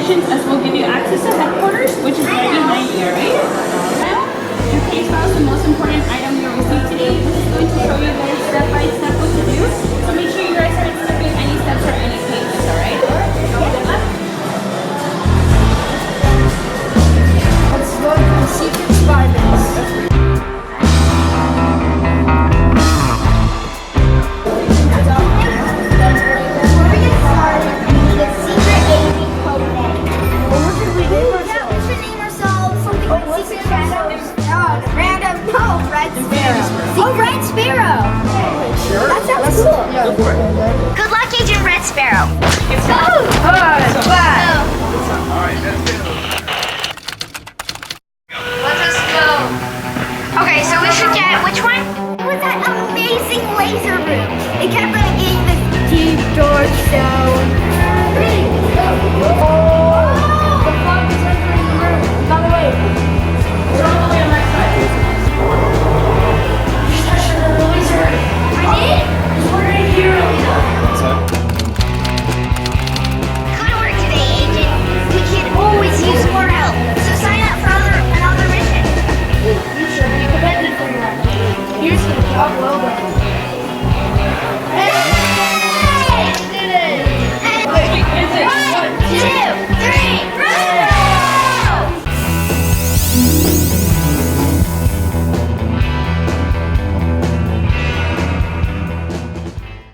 operations as we'll give you access to headquarters, which is right behind you, right? Now, your case file is the most important item you'll receive today. This is going to show you guys step by step what to do. So make sure you guys aren't skipping any steps or any pages, alright? Good luck. Let's go to the secret gardens. Red Sparrow! That sounds cool. Go for it. Good luck, Agent Red Sparrow. Go! Let us go. Okay, so we should get which one? It was that amazing laser room. It kept getting this deep, dark sound.